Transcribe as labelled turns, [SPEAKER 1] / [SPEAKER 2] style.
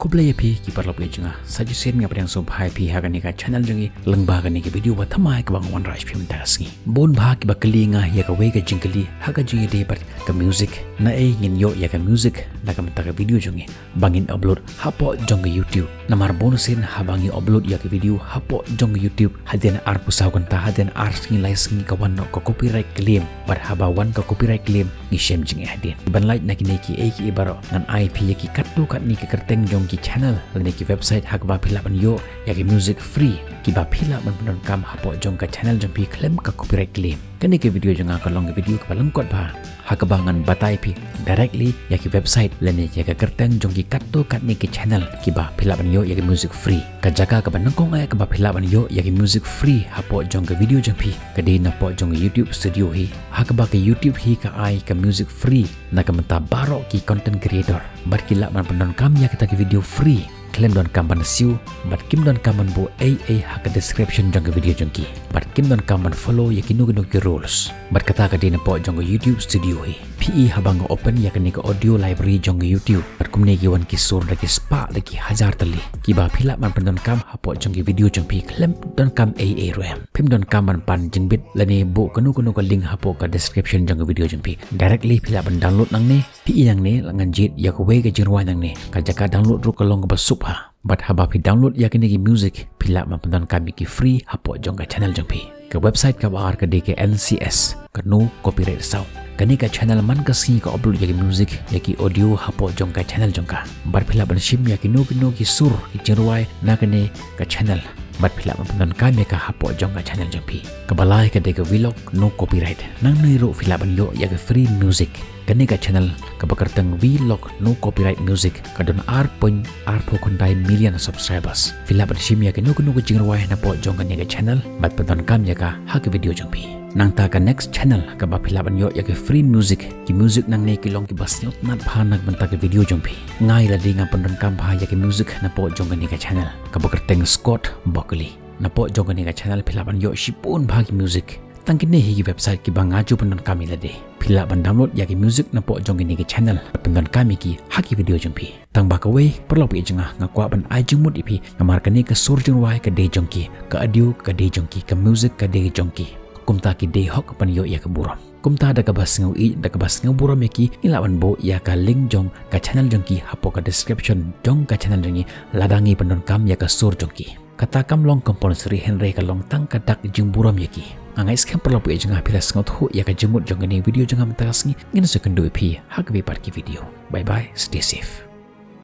[SPEAKER 1] Kublai pi ki parlo pe junga suggestion nga padang so bhai pi ha ka channel jungi lengba ka ni ki video wa thamai ka bang wan raj phim tasngi bon bha ki bakali nga ya ka we ka jingkali ha ka jingi de par ka music na e ngin yo ya ka music na ka mata ka video jungi bangin upload hapo jong YouTube na mar bonusin ha bangi upload ya ka video hapo jong YouTube haden ar pusaw kan ta haden ar singi license ka wan ka copyright claim bar ha ba wan ka copyright claim ni shem jingi haden ban like na ki ne ki e ki ibaro nan IP ya ki kattu kat ni ka kerteng jong ki channel lani ki website hak ba phila ban yo ya ki music free ki ba phila ban ban kam hapo jong ka channel jong pi claim ka copyright claim kani ke video jong ka long video ka palang kot ba hak bangan batai pi directly ya ki website lani ya ka kerteng jong ki katto kat ni ki channel ki ba phila ban yo ya ki music free ka jaga ka ban kong ay ka ba phila ban yo ya ki music free hapo jong ka video jong pi ka di na po jong YouTube studio hi hak ba ka YouTube hi ka ai ka music free na ka menta baro ki content creator bar ki la ban pan kam ya kita ki video free claim don kamban siu bat kim don kamban bo AA hak description jong video jongki bat kim don kamban follow ya kinu ki rules bat kata ka dina po jong YouTube studio hi PE habang open ya kani ka audio library jong YouTube bat kumne ki wan ki sur lagi spa lagi hajar tali ki ba phila man don kam hapo jong video jong pi claim don kam AA ram pim don kamban pan jingbit lani bo kanu ka link hapo ka description jong video jong pi directly phila ban download nang ne PE yang ne langan jit ya ko we ka jirwa nang ne ka jaka download ru ka long ba sup but haba pi download ya kini ki music pila ma pendan kami ki free hapo jong ka channel jong pi ke website ka bar ka DK NCS ka no copyright sound kani ka channel man ka si ka upload ya ki music ya ki audio hapo jong ka channel jong ka bar pila ban shim ya ki no ki sur ki jirwai na kani ka channel bat pila ma pendan kami ka hapo jong ka channel jong pi ka balai ka DK vlog no copyright nang nei ro pila ban yo ya ki free music kani ka channel ka bakartang vlog no copyright music ka don r kondai million subscribers fila ban shim ya kanu ka jingwai na po jong kani ka channel bat pendan kam ya ka ha ka video jong pi nang ta ka next channel ka ba phila ban yo ya ki free music ki music nang ne ki long ki basnyot na pha nak ban ta ka video jong pi ngai la ding pan don kam pha ya ki music na po jong kani ka channel ka ba kerteng Scott Buckley na po jong kani ka channel phila ban yo shipun bha ki music tangkin ne hi website ki bangaju pan don kami la de phila ban download ya ki music na po jong kani ka channel pan don kami ki ha ki video jong pi tang ba ka we perlo pi jenga ngakwa ban ai jengmut ipi ngamar kani ka sur jong wai ka de jong ki ka audio ka de jong ki ka music ka de jong ki kumta ki de hok pan yo ya ka buram kumta da ka bas ngau i da ka bas ngau buram ki ilawan bo ya ka link jong ka channel jong ki hapo ka description jong ka channel jong ladangi pan don kam ya ka sur jong ki kata kam long kompon Sri Henry ka long tang ka dak jing buram ya ki angai skam perlo pi jenga pilas ngot hu ya ka jemut jong ni video jong am tasngi ngin sekendu pi hak vi par ki video bye bye stay safe.